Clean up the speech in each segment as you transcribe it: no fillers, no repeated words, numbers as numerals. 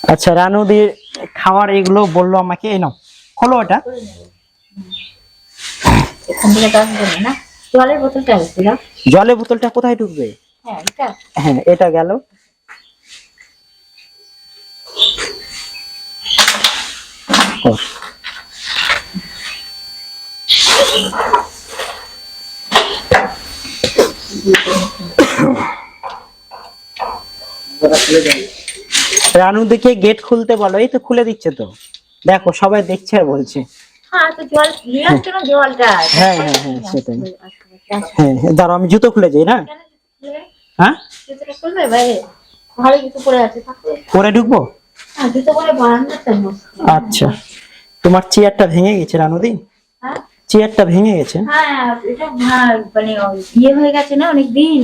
আচ্ছা রানুদির খাওয়ার এগুলো বললো আমাকে, এই নাও খোলো এটা। জলের বোতলটা জলের বোতলটা কোথায় ঢুকবে? হ্যাঁ এটা গেল। রানুদিকে গেট খুলতে বলো, এই তো খুলে দিচ্ছে তো, দেখো সবাই দেখছে আর বলছে। হ্যাঁ সেটাই। হ্যাঁ দাঁড়াও আমি জুতো খুলে যাই না। হ্যাঁ পরে ঢুকবো। আচ্ছা তোমার চেয়ারটা ভেঙে গেছে রানুদি, চেয়ারটা ভেঙে গেছে। হ্যাঁ এটা মানে ইয়ে হয়ে গেছে না অনেকদিন,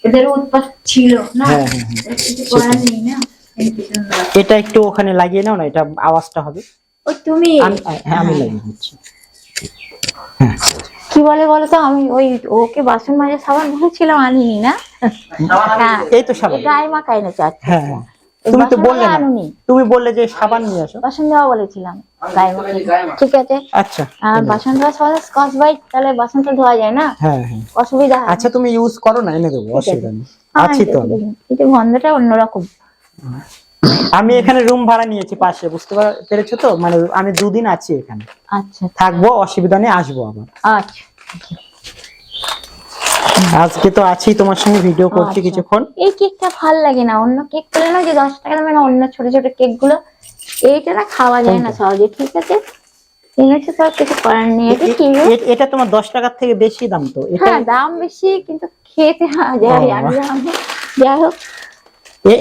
এদের উৎপাত ছিল না, কিছু করার নেই না। এটা একটু ওখানে লাগিয়ে নাও না, এটা আওয়াজটা হবে। ওই তুমি আমি লাগিয়ে দিচ্ছি। কি বলে বলো তো, আমি ওই ওকে বাসন মাজার সাবান বলেছিলাম আনিনি না। এই তো সাবান গায়ে মাখাই না চাচ্ছি। হ্যাঁ তুমি তো বললে না, তুমি বললে যে সাবান নিয়ে আসো। বাসন ধোয়া বলেছিলাম গায়ে মাখাই, ঠিক আছে। আচ্ছা আর বাসন ধোয়া সাবান স্কচ ব্রাইট, তাহলে বাসনটা ধোয়া যায় না। হ্যাঁ অসুবিধা। আচ্ছা তুমি ইউজ করো না, এনে দেবো, অসুবিধা নেই। আছি তো কিন্তু গন্ধটা অন্যরকম। আমি এখানে রুম ভাড়া নিয়েছি পাশে, বুঝতে পেরেছো তো, মানে আমি 2 দিন আছি এখানে। আচ্ছা থাকবো, অসুবিধা নেই, আসবো আবার। আচ্ছা আজকে তো আছি তোমার সঙ্গে, ভিডিও করছি কিছুক্ষণ। এই কেকটা ভাল লাগে না, অন্য কেক পেলে না যে 10 টাকা দামের অন্য ছোট ছোট কেক গুলো, এইটা না খাওয়া যায় না সহজে, ঠিক আছে। এনেছে তো কিছু করার নেই। এটা তোমার 10 টাকার থেকে বেশি দাম তো। হ্যাঁ দাম বেশি কিন্তু খেতে যায়। যাই হোক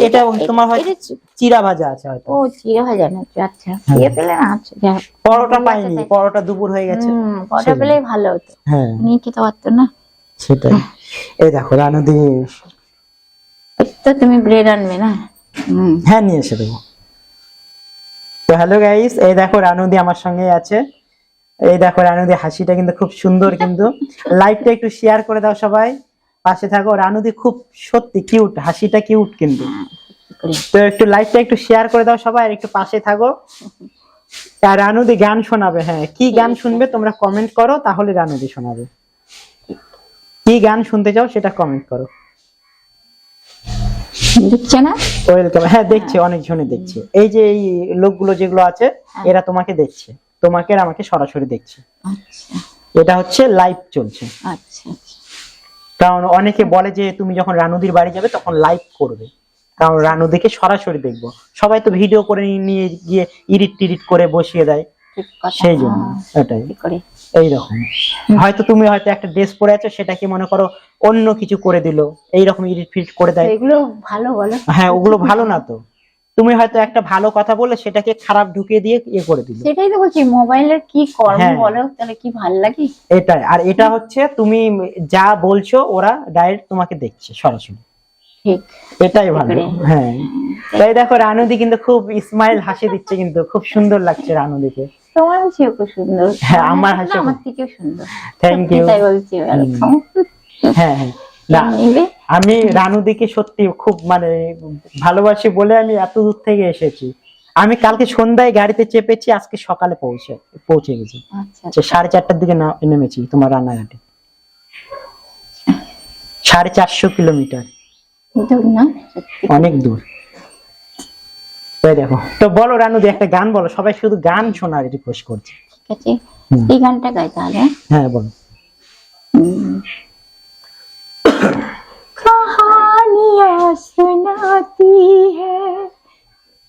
এটা তোমার হয়তো চিড়া ভাজা আছে হয়তো। ও চিড়া ভাজা না, আচ্ছা খেয়ে পেলে না। আচ্ছা যাই হোক, পরোটা পাইনি, পরোটা দুপুর হয়ে গেছে। পরোটা পেলেই ভালো হতো, হ্যাঁ নিয়ে খেতে পারতো না। সেটাই। এই দেখো রানুদি, তো তুমি ব্রেড আনবে না? হ্যাঁ নিয়ে এসে দেবো। তো হ্যালো গাইস, এই দেখো রানুদি আমার সঙ্গে আছে। এই দেখো রানুদি হাসিটা কিন্তু খুব সুন্দর, কিন্তু লাইভটা একটু শেয়ার করে দাও সবাই, পাশে থাকো। রানুদি খুব সত্যি কিউট, হাসিটা কিউট কিন্তু। তো একটু লাইভটা একটু শেয়ার করে দাও সবাই, আর একটু পাশে থাকো। আর রানুদি গান শোনাবে। হ্যাঁ কি গান শুনবে তোমরা কমেন্ট করো, তাহলে রানুদি শোনাবে। কি গান শুনতে চাও সেটা কমেন্ট করো। দেখছে না? ওয়েলকাম। হ্যাঁ দেখছে, অনেক জনে দেখছে। এই যে এই লোকগুলো যেগুলো আছে, এরা তোমাকে দেখছে, তোমাকে আর আমাকে সরাসরি দেখছে। আচ্ছা এটা হচ্ছে লাইভ চলছে। আচ্ছা কারণ অনেকে বলে যে তুমি যখন রানুদির বাড়ি যাবে তখন লাইভ করবে, কারণ রানুদিকে সরাসরি দেখবো। সবাই তো ভিডিও করে নিয়ে গিয়ে এডিট টিডিট করে বসিয়ে দেয়, সেই জন্য এটাই। এইরকম হয়তো তুমি হয়তো একটা ড্রেস পরে আছো, সেটাকে মনে করো অন্য কিছু করে দিল, এইরকম এডিট ফিট করে দেয়। এগুলো ভালো বলো? হ্যাঁ ওগুলো ভালো না তো। তুমি হয়তো একটা ভালো কথা বলে সেটাকে খারাপ ঢুকিয়ে দিয়ে ইয়ে করে দিল। সেটাই তো বলছি, মোবাইলের কি কর্ম বলো, তাহলে কি ভালো লাগে এটাই। আর এটা হচ্ছে তুমি যা বলছো ওরা ডাইরেক্ট তোমাকে দেখছে সরাসরি, ঠিক এটাই ভালো। হ্যাঁ তাই দেখো রানুদি কিন্তু খুব স্মাইল হাসি দিচ্ছে, কিন্তু খুব সুন্দর লাগছে রানুদিকে। তোমার হাসিও খুব সুন্দর। হ্যাঁ আমার হাসি আমার থেকেও সুন্দর। Thank you. তাই বলছি ওয়েলকাম। হ্যাঁ না আমি রানুদিকে সত্যি খুব মানে ভালোবাসি বলে আমি এত দূর থেকে এসেছি। আমি কালকে সন্ধ্যায় গাড়িতে চেপেছি, আজকে সকালে পৌঁছে গেছি। আচ্ছা 4:30টার দিকে নেমেছি তোমার রান্নাঘাটে। 450 কিলোমিটার, অনেক দূর। তাই দেখো। তো বলো রানুদি একটা গান বলো, সবাই শুধু গান শোনার রিকোয়েস্ট করছে। ঠিক আছে এই গানটা গাই তাহলে। হ্যাঁ বলো। कहानियां सुनाती है,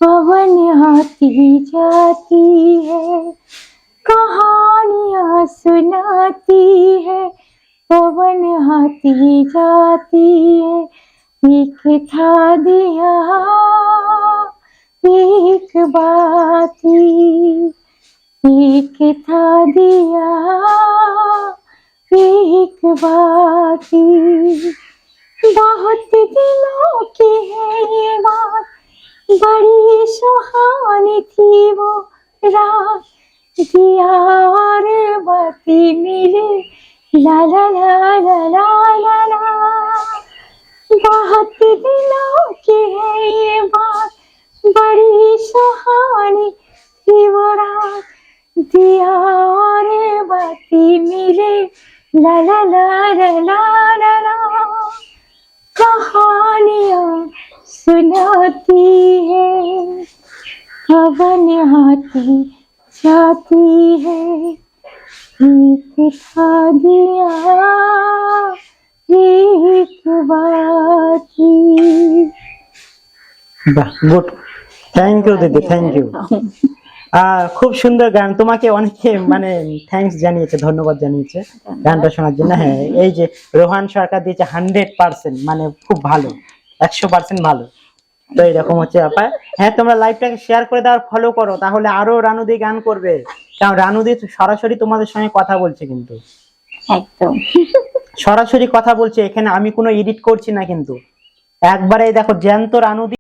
पवन आती जाती है। कहानियां सुनाती है, पवन आती जाती है। एक था दिया एक बाती, एक था दिया एक बाती। बहुत दिनों की है ये बात, बड़ी सुहानी थी वो रात, दिया और बाती मिले ला ला ला ला ला ला ला। बहुत दिनों की है ये बात, दिया और बाती मिले ला ला ला ला ला ला ला कहानियां सुनाती है पवन आती जाती है एक था दिया एक बाती। বাহ, গুড, থ্যাংক ইউ দিদি, থ্যাংক ইউ। খুব সুন্দর গান, তোমাকে অনেকে মানে থ্যাঙ্কস জানিয়েছে, ধন্যবাদ জানিয়েছে গানটা শোনার জন্য। হ্যাঁ, এই যে রোহান সরকার দিয়েছে 100%, মানে খুব ভালো, 100% ভালো। তো এরকম হচ্ছে ব্যাপার। হ্যাঁ, তোমরা লাইভটাকে শেয়ার করে দাও, ফলো করো, তাহলে আরো রানুদি গান করবে। কারণ রানুদি সরাসরি তোমাদের সঙ্গে কথা বলছে, কিন্তু একদম সরাসরি কথা বলছে, এখানে আমি কোনো এডিট করছি না, কিন্তু একবারে দেখো জ্যান্ত রানুদি।